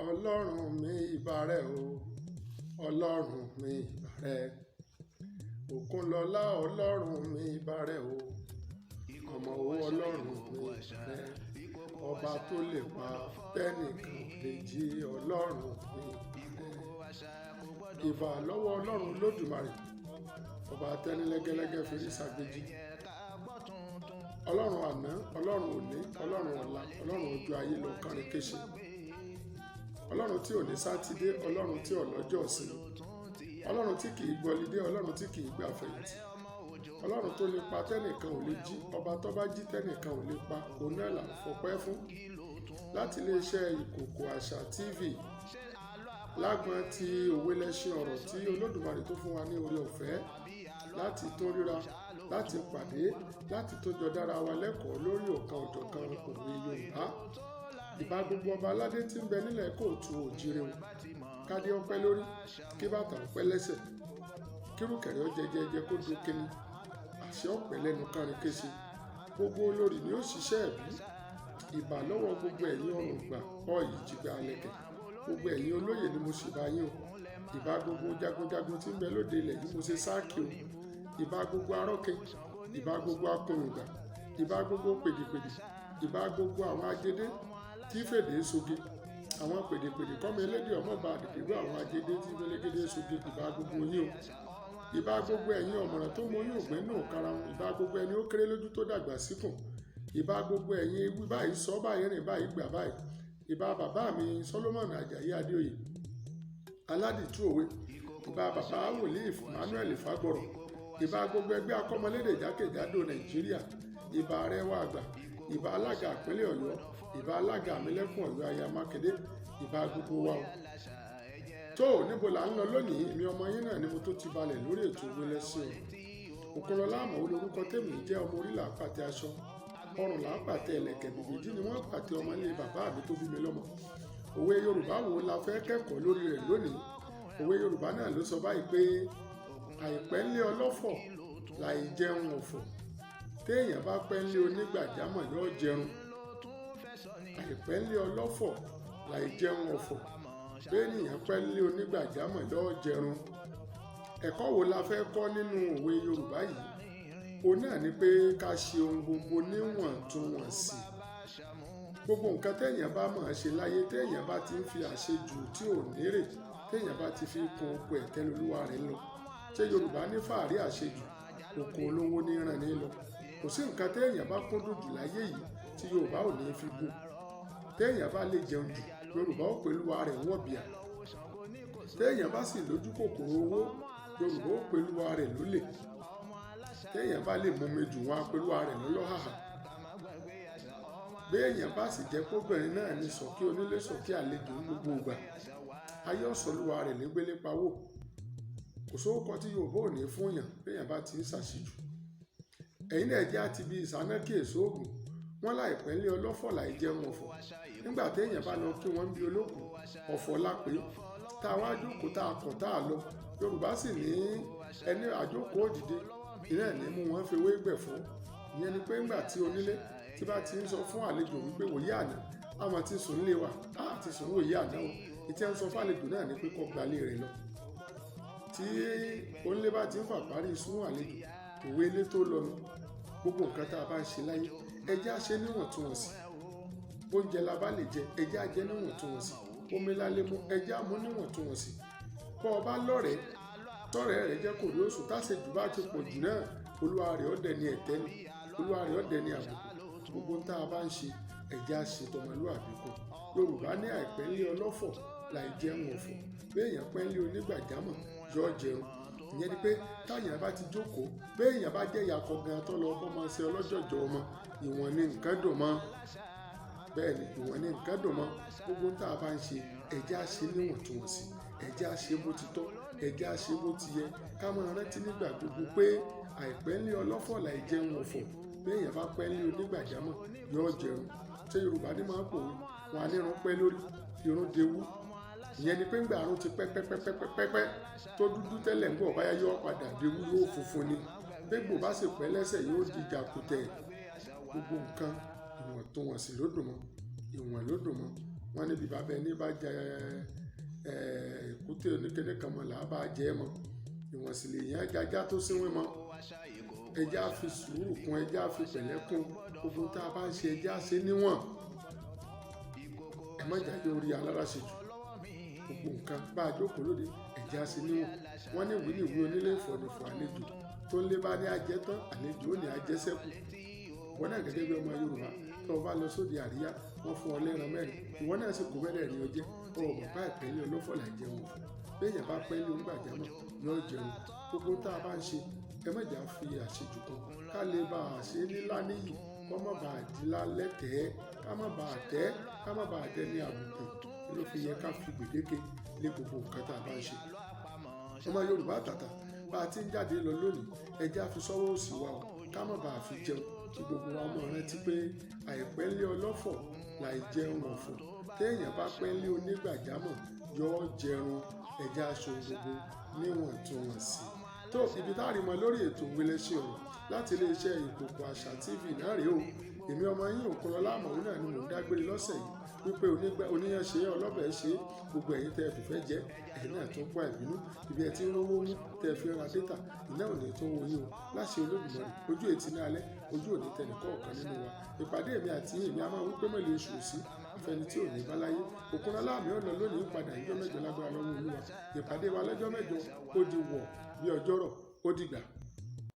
ọlọ́run mi ìbà rẹ o ọlọ́run mi ìbà rẹ òkunlọ́lá ọlọ́run mi ìbà rẹ o ọmọ owó ọlọ́run mi ìbà rẹ ọba tó lè pa tẹ́nìkan lè jí ọlọ́run mi ìbà rẹ ìbà lọ́wọ́ ọlọ́run lódùmarè ọba tẹ́nilẹ́gẹ́lẹ́gẹ́ fèrè sàgbéjì ọlọ́run àná ọlọ́run òní ọlọ́run ọ̀la ọlọ́run ojú ayé lọ kárin kéṣe ọlọ́run tí ò ní sátidé ọlọ́run tí ọlọ́jọ́ ìsinmi ọlọ́run tí kìí gbọ́lidé ọlọ́run tí kìí gbà fẹ̀yìntì ọlọ́run tó lè pa tẹ́nìkan ò lè jí ọba tó bá jí tẹ́nìkan ò lè pa òun náà là ń fọpẹ́ fún láti iléeṣẹ́ ìkòkò àṣà tv lágbọn ti òwe lẹ́ṣin ọ̀rọ̀ tí olódùmarè tó fún wa ní oore ọ̀fẹ́ láti tó ríra láti pàdé láti tó jọ dára wa lẹ́kọ̀ọ́ lórí ọ̀kan òjọ̀kan òwe yorùbá ìbá gbogbo ọba aládé tí ń bẹ nílẹ̀ kóòtù òjìrè o kádé ọpẹ́ lórí kí bàtà ọpẹ́ lẹ́sẹ̀ kírùkẹ̀rẹ̀ ó jẹjẹjẹ kó dún kíní àṣẹ ọpẹ́ lẹ́nu kárin kéṣe gbogbo olórí ni ó ṣiṣẹ́ ẹ̀bí ìbà lọ́wọ́ gbogbo ẹ̀yin ọrùn gbà ọ̀yì jìgbà alẹ́kẹ̀ gbogbo ẹ̀yin olóyè ni mo sì bá yín o ìbà gbogbo jagunjagun tí ń bẹ lóde ilẹ̀ yìí mo ṣe sáàkì o ìbà gbogbo arọ́kẹ ìbà gbogbo akọrùngbà ìbà gbogbo pèdèpèdè ìbà gbogbo àwọn ajédé tí fèdè soge àwọn pèdèpèdè kọ́mọ elédè ọmọ bá àdìgbò àwọn ajédé tí fẹlẹ́gẹ́dẹ́ soge ìbà gbogbo yín o ìbà gbogbo ẹ̀yin ọ̀mọ̀ràn tó mọ yín ògbẹ́ náà kára wọn ìbà gbogbo ẹni ó kéré lójú tó dàgbà síkùn ìbà gbogbo ẹ̀yin ewì báyìí sọ báyìí rìn báyìí gbà báyìí ìbà bàbá mi Solomon Ajayi Adéoyè aládìtú òwe ìbà bàbá wòlíì Emmanuel Fagbọ̀rọ̀ ìbà gbogbo ẹgbẹ́ akọ́mọlédè jákèjádò Nàìjíríà ìbà arẹwà àgbà ìbà alága ìpínlẹ̀ Ọ̀yọ́ ìbà alága àmìlẹ́kùn Ọ̀yọ́ aya Mákindé ìbà gbogbo wa o tó níbo là ń lọ lónìí èmi ọmọ yín náà ni mo tó ti balẹ̀ lórí ètò òwe lẹ́ṣin ọ̀rọ̀ Òkunlọ́lá àmọ́ olórúkọ tèmi jẹ́ ọmọ orí làápàtẹ aṣọ ọrùn làápàtẹ ẹlẹ́kẹ̀ bìbìdí ni wọ́n pàtẹ ọmọ ilé bàbá mi tó bí mi lọ́mọ òwe Yorùbá wo la fẹ́ kẹ́kọ̀ọ́ lórí rẹ̀ lónìí òwe Yorùbá náà ló sọ báyìí pé àìpẹ́ ńlé ọlọ́fọ̀ làìjẹun ọ̀fọ̀ téèyàn bá pẹ́ ńlé onígbàjámọ̀ yóò jẹun àìpẹ́ ńlé ọlọ́fọ̀ làìjẹun ọ̀fọ̀ béèyàn pẹ́ ńlé onígbàjámọ̀ yóò jẹun ẹ̀kọ́ wo la fẹ́ kọ́ nínú òwe Yorùbá yìí òun náà ni pé ká ṣe ohun gbogbo níwọ̀ntúnwọ̀nsì gbogbo nǹkan téèyàn bá máa ṣe láyé téèyàn bá ti ń fi àṣejù tí ò nírè téèyàn bá ti fi kún oko ẹ̀tẹ́ lolúwa rẹ̀ lọ ṣé Yorùbá ní fàárí àṣejù oko olówó ní ràn ní lọ kò sí nǹkan téèyàn bá kúndùn jù láyé yìí tí Yorùbá ò ní fi bù téèyàn bá lè jẹun jù Yorùbá ó pèlúwa rẹ̀ wọ̀bìà téèyàn bá sì lójú kòkòrò owó Yorùbá ó pèlúwa rẹ̀ lólè téèyàn bá lè mọmi jù wọn apẹlúwa rẹ̀ lọ́lọ́hàhà béèyàn bá sì jẹ́ kóbìnrin náà ní sọ̀kí onílé sọ̀kí àlejò ní gbogbo ìgbà ayé ọ̀sọ̀lúwa rẹ̀ ní gbélé pawó kò sóòkọ tí Yorùbá ò ní fún yàn béèyàn bá ti ń ṣàṣejù ẹ̀yin náà jẹ́ àti bí ìsánákì èso ògùn wọn láìpẹ́ ńlé ọlọ́fọ̀ láì jẹun ọ̀fọ̀ nígbà téèyàn bá lọ kí wọ́n bí olókùn ọ̀fọ̀ lápé tá a wá jókòó tá a kọ̀ tá a lọ Yorùbá sì ní ẹni àjókòó òdìdé ìrẹ́ ní mú wọn fi wé gbẹ̀ fún ìyẹn ni pé ńgbà tí onílé tí bá ti ń sọ fún àlejò wípé wòye àná àwọn ti sùn lé wa ti sùn wòye àná o ìtí ẹ ń sọ fún àlejò náà ní pé kó gbalé rẹ̀ lọ tí onílé bá ti ń fà parí sún àlejò òwe ilé tó lọnu gbogbo nǹkan tá a bá ń ṣe láyé ẹjẹ́ á ṣe níwọ̀ntúnwọ̀nsì bóúnjẹ la bá lè jẹ ẹjẹ́ á jẹ níwọ̀ntúnwọ̀nsì omi la lè mu ẹjẹ́ á mu níwọ̀ntúnwọ̀nsì bọ́ ọ bá lọ́rẹ̀ẹ́ tọ́rẹ̀ rẹ̀ jẹ́ kò lóṣù tásejù bá ti pọ̀ jù náà olúwa rẹ̀ ọ̀dẹ̀ ni ẹ̀tẹ́ ni olúwa rẹ̀ ọ̀dẹ̀ ni àbùkù gbogbo tá a bá ń ṣe ẹ̀jẹ̀ á ṣe tọmọlúwàbí kù Yorùbá ní àìpẹ́ ńlé ọlọ́fọ̀ láì jẹun ọ̀fọ̀ béèyàn pẹ́ ńlé onígbàjámọ̀ yóò jẹun ìyẹn ni pé táyàn bá ti jókòó béèyàn bá jẹ́ ìyàkọ gan tó lọ bọ́ máa ṣe ọlọ́jọ̀jọ̀ ọmọ ìwọ̀n ni nǹkan dùn mọ́ bẹ́ẹ̀ ni ìwọ̀n ni nǹkan dùn mọ́ gbogbo tá a bá ń ṣe ẹ̀jẹ̀ á ṣe níwọ̀ntúnwọ̀nsì ẹ̀jẹ̀ á ṣe bó ti tọ́ ẹ̀jẹ̀ á ṣe bó ti yẹ ká máa rántí nígbà gbogbo pé àìpẹ́ ńlé ọlọ́fọ̀ láì jẹun ọ̀fọ̀ béèyàn bá pẹ́ ńlé onígbàjámọ̀ yóò jẹun ṣé Yorùbá ní máa ń pòwe wọn á nírun pẹ́ lórí irun dewú ìyẹn ni pé ńgbà àrùn ti pẹ́pẹ́pẹ́pẹ́pẹ́ tó dúdú tẹ́lẹ̀ ń bọ̀ báyá yóò padà dewú yóò funfun ni gbégbò bá sì pẹ́ lẹ́sẹ̀ yóò di jàkùtẹ̀ gbogbo nǹkan ìwọ̀ntúnwọ̀nsì ló dùn mọ́ ìwọ̀n ló dùn mọ́ wọ́n níbi bàbá ẹni bá jẹ èkúté oníkéné kan mọ́ là á bá jẹ́ mọ́, ìwọ̀n sì lè yàn jájá tó síwín mọ́. Ẹjẹ́ á fi sùúrù kún, ẹjẹ́ á fi pẹ̀lẹ́ kún, gbogbo tá a bá ń ṣe ẹjẹ́ á ṣe níwọ̀n. Ẹ má jàjẹ́ orí alára ṣe jù, gbogbo nǹkan bá a jókòó lóde ẹjẹ́ á ṣe níwọ̀n. Wọ́n ní ìwé níwé onílé ìfọ̀nìfọ̀ àlejò tó ń lé bá ní ajẹ́ tán, àlejò ó ní ajẹ́ sẹ́kù. Wọ́n náà gẹ́gẹ́ bí ọmọ Yorùbá tó o bá lọ sóde àríyá wọ́n fún ọ lẹ́ran mẹ́rin, ìwọ náà sì kó mẹ́rẹ̀ rí ọjẹ́ ọmọ bá Àìpẹ ní ọlọ́fọ̀ làìjẹun. Béèyàn bá pẹ́ ní onígbàjámọ̀ yóò jẹun. Gbogbo tá a bá ń ṣe ẹ má jà fi àṣejù kan ká lè bá a ṣe nílá níyì, kọ́ má bàa di lálẹ́ tẹ́, ká má bàa tẹ́, ká má bàa tẹ́ ní àbùkù. Ló fi yẹ ká fi gbèdéke lé gbogbo nǹkan tá a bá ń ṣe. Ọmọ Yorùbá àtàtà bá a ti ń jáde lọ lónìí ẹjẹ́ á fi sọ́wọ́ òsì wa o, ká má bàa fi jẹun. Kí gbogbo wa mọ̀ rántí pé Àìpẹ lé ọlọ́fọ̀ làìjẹun ọ̀fọ̀. Téèyàn bá pẹ́ lé onígbàjámọ̀ yóò jẹun. Ẹjẹ́ aṣọ gbogbo níwọ̀ntúnwọ̀nsì. Tó ibi tá a rí mọ lórí ètò Òwelẹ́ṣẹ̀ ọ̀rọ̀ láti iléeṣẹ́ Ìkòkò Àṣà TV náà rèé o. Èmi ọmọ yín Òkunlọ́lá Àmọ̀wé náà ni mò ń dágbére lọ́sẹ̀ yìí wípé oníyàn ṣe ọlọ́bẹ̀ ṣe gbogbo ẹ̀yin tẹ́ ẹ fìfẹ́ jẹ́ ẹ̀yin náà tó ń kó àìbínú ibi ẹ̀ tí ń rówó mú tẹ́ ẹ fi ra dátà iná ò ní tó ń wọ̀nyí o láṣẹ Olódùmarè ojú ètí ní alẹ́ ojú òní tẹnìkọ́ ọ̀kan nínú wa. Ìpàdé mi àti èmi a máa wí pé mẹ́lẹ̀ oṣù sí àfẹni tí ò ní bá láyé. Òkunlọ́lá mi ò lọ lónìí padà ìjọ mẹ́jọ lágbára lọ́wọ́ Olúwa. Ìpàdé wa lọ́jọ́ mẹ́jọ ó di wọ̀ bí ọjọ́rọ̀ ó dìgbà.